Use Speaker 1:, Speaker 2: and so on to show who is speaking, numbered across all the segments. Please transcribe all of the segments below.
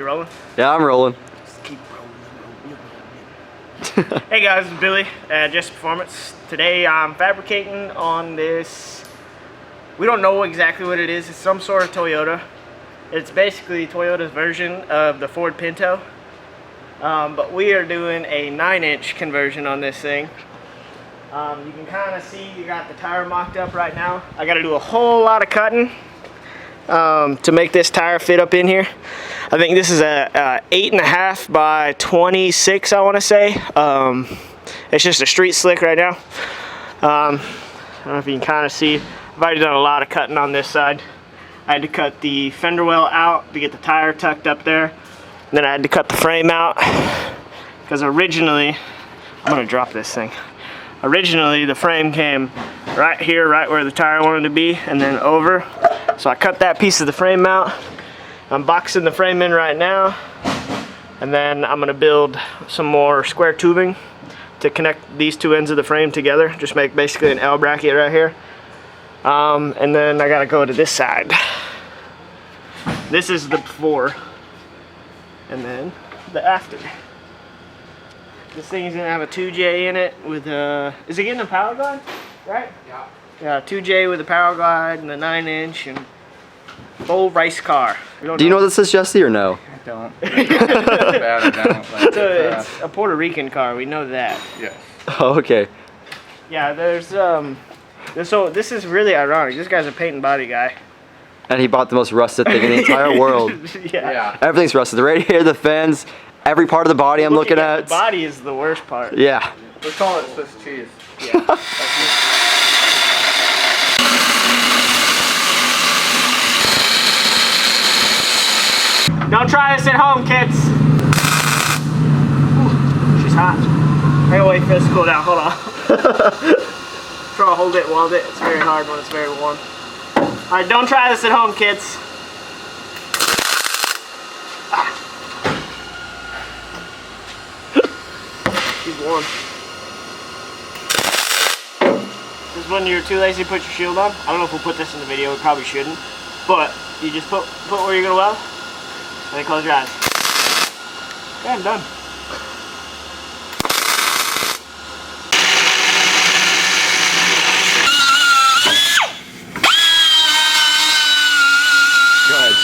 Speaker 1: rolling?
Speaker 2: Yeah, I'm rolling.
Speaker 1: Just keep rolling. Hey guys, it's Billy at Jessie Performance. Today I'm fabricating on this. We don't know exactly what it is. It's some sort of Toyota. It's basically Toyota's version of the Ford Pinto. But we are doing a 9-inch conversion on this thing. You can kind of see you got the tire mocked up right now. I got to do a whole lot of cutting to make this tire fit up in here. I think this is a 8.5 by 26, I want to say. It's just a street slick right now. I don't know if you can kind of see. I've already done a lot of cutting on this side. I had to cut the fender well out to get the tire tucked up there. And then I had to cut the frame out because originally, I'm going to drop this thing. Originally the frame came right here, right where the tire wanted to be, and then over. So I cut that piece of the frame out. I'm boxing the frame in right now, and then I'm going to build some more square tubing to connect these two ends of the frame together. Just make basically an L bracket right here. And then I got to go to this side. This is the before, and then the after. This thing's gonna have a 2J in it with a, is it getting a power glide? Right? Yeah. Yeah, 2J with a power glide and a 9-inch and full race car.
Speaker 2: Do you know what this is, Jesse, or no?
Speaker 3: I don't. Bad, I don't.
Speaker 1: It's a Puerto Rican car, we know that.
Speaker 3: Yes.
Speaker 2: Oh, okay.
Speaker 1: Yeah, there's so this is really ironic. This guy's a paint and body guy.
Speaker 2: And he bought the most rusted thing in the entire world.
Speaker 1: Yeah.
Speaker 2: Everything's rusted. The radiator, the fence, every part of the body I'm looking at.
Speaker 1: The body is the worst part.
Speaker 2: Yeah.
Speaker 3: Let's call it Swiss cheese.
Speaker 1: Yeah. Don't try this at home, kids. Ooh, she's hot. I gotta wait for this to cool down. Hold on. Try to hold it, weld it. It's very hard when it's very warm. Alright, don't try this at home, kids. She's warm. This is when you're too lazy to put your shield on. I don't know if we'll put this in the video, we probably shouldn't. But you just put where you're gonna weld, and then close your eyes. Okay, I'm done.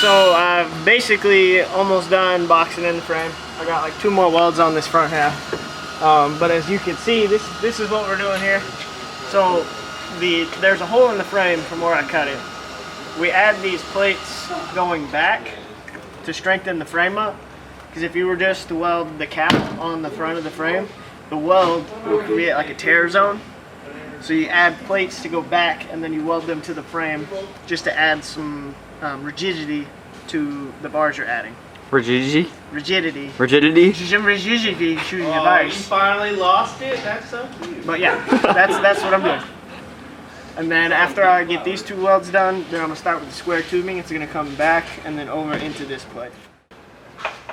Speaker 1: So I've basically almost done boxing in the frame. I got like 2 more welds on this front half. But as you can see, this is what we're doing here. So there's a hole in the frame from where I cut it. We add these plates going back to strengthen the frame up. Because if you were just to weld the cap on the front of the frame, the weld will create like a tear zone. So you add plates to go back and then you weld them to the frame just to add some rigidity to the bars you're adding.
Speaker 2: Rigidity?
Speaker 1: Rigidity.
Speaker 2: Rigidity?
Speaker 1: Rigidity shooting the
Speaker 4: You
Speaker 1: bars.
Speaker 4: finally lost it? That's so cute.
Speaker 1: But yeah, that's what I'm doing. And then after I get these 2 welds done, then I'm gonna start with the square tubing. It's gonna come back and then over into this plate.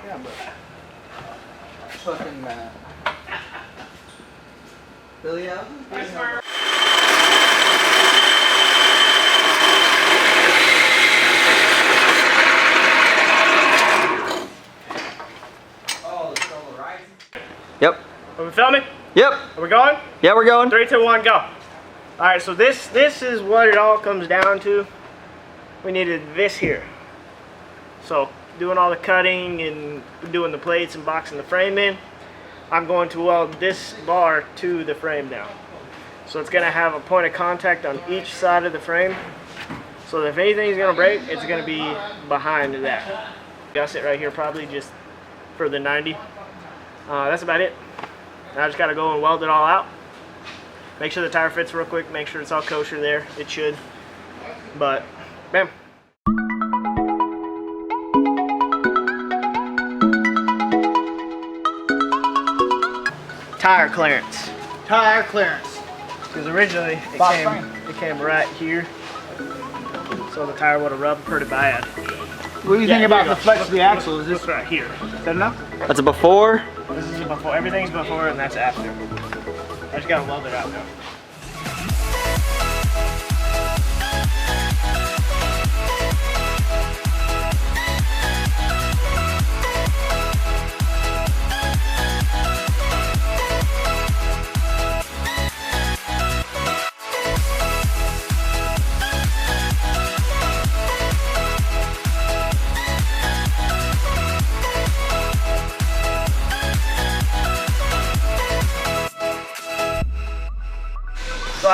Speaker 4: Yeah, but fucking Billy out?
Speaker 2: Yep.
Speaker 1: Are we filming?
Speaker 2: Yep.
Speaker 1: Are we going?
Speaker 2: Yeah, we're going.
Speaker 1: 3, 2, 1, go. Alright, so this is what it all comes down to. We needed this here. So, doing all the cutting and doing the plates and boxing the frame in, I'm going to weld this bar to the frame now. So it's going to have a point of contact on each side of the frame. So if anything's going to break, it's going to be behind that. Got it right here probably just for the 90. That's about it. I just got to go and weld it all out. Make sure the tire fits real quick. Make sure it's all kosher there. It should. But, bam. Tire clearance. Tire clearance. Because originally it came right here. So the tire would have rubbed pretty bad.
Speaker 4: What do you think about the flex of the axle? Is this
Speaker 1: right here?
Speaker 4: Is that enough?
Speaker 2: That's a before.
Speaker 1: This is before. Everything's before and that's after. I just gotta weld it out now.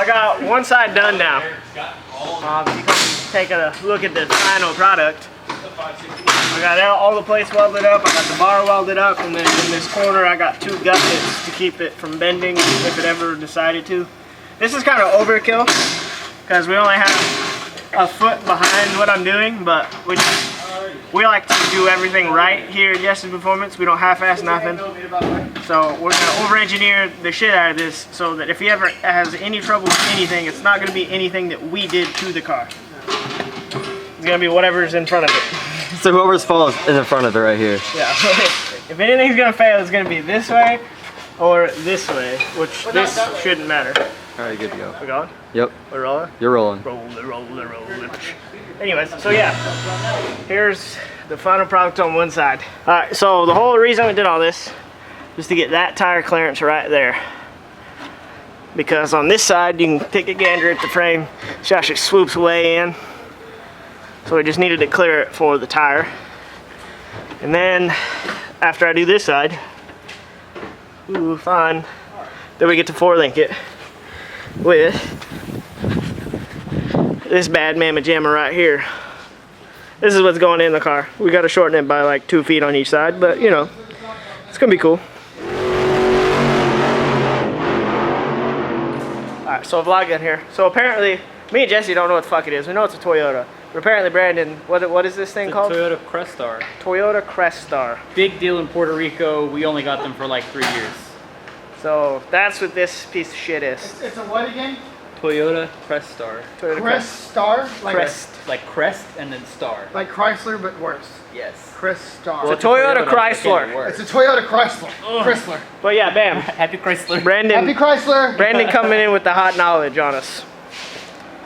Speaker 1: I got one side done now. You can take a look at the final product. I got all the plates welded up, I got the bar welded up, and then in this corner I got 2 gussets to keep it from bending if it ever decided to. This is kind of overkill because we only have a foot behind what I'm doing, but we like to do everything right here at Jessie Performance. We don't half-ass nothing. So we're gonna over-engineer the shit out of this so that if he ever has any trouble with anything, it's not gonna be anything that we did to the car. It's gonna be whatever's in front of it.
Speaker 2: So whoever's fault is in front of it right here.
Speaker 1: Yeah. If anything's gonna fail, it's gonna be this way or this way, which this shouldn't matter.
Speaker 2: All right, good to go.
Speaker 1: We're going?
Speaker 2: Yep.
Speaker 1: We're rolling?
Speaker 2: You're rolling.
Speaker 1: Roll. Anyways, so yeah, here's the final product on one side. All right, so the whole reason we did all this is to get that tire clearance right there. Because on this side, you can take a gander at the frame, it actually swoops way in. So we just needed to clear it for the tire. And then, after I do this side, ooh, fun, then we get to 4-link it with this bad mamma jamma right here. This is what's going in the car. We got to shorten it by like 2 feet on each side, but you know, it's gonna be cool. Alright, so vlog in here. So apparently, me and Jessie don't know what the fuck it is. We know it's a Toyota. But apparently Brandon, what is this thing called?
Speaker 5: Toyota Crestar.
Speaker 1: Toyota Crestar.
Speaker 5: Big deal in Puerto Rico. We only got them for like 3 years.
Speaker 1: So that's what this piece of shit is.
Speaker 4: It's a what again?
Speaker 5: Toyota Crestar.
Speaker 1: Toyota
Speaker 4: Crest Star? Like
Speaker 1: Crest.
Speaker 5: Like crest and then star.
Speaker 4: Like Chrysler, but worse.
Speaker 5: Yes.
Speaker 4: Crest Star.
Speaker 1: Well,
Speaker 5: It's a
Speaker 1: Toyota
Speaker 5: Toyota, so it can't
Speaker 1: Chrysler.
Speaker 5: be worse.
Speaker 4: It's a Toyota Chrysler. Chrysler.
Speaker 1: But yeah, bam.
Speaker 5: Happy Chrysler.
Speaker 1: Brandon
Speaker 4: Happy Chrysler.
Speaker 1: coming in with the hot knowledge on us.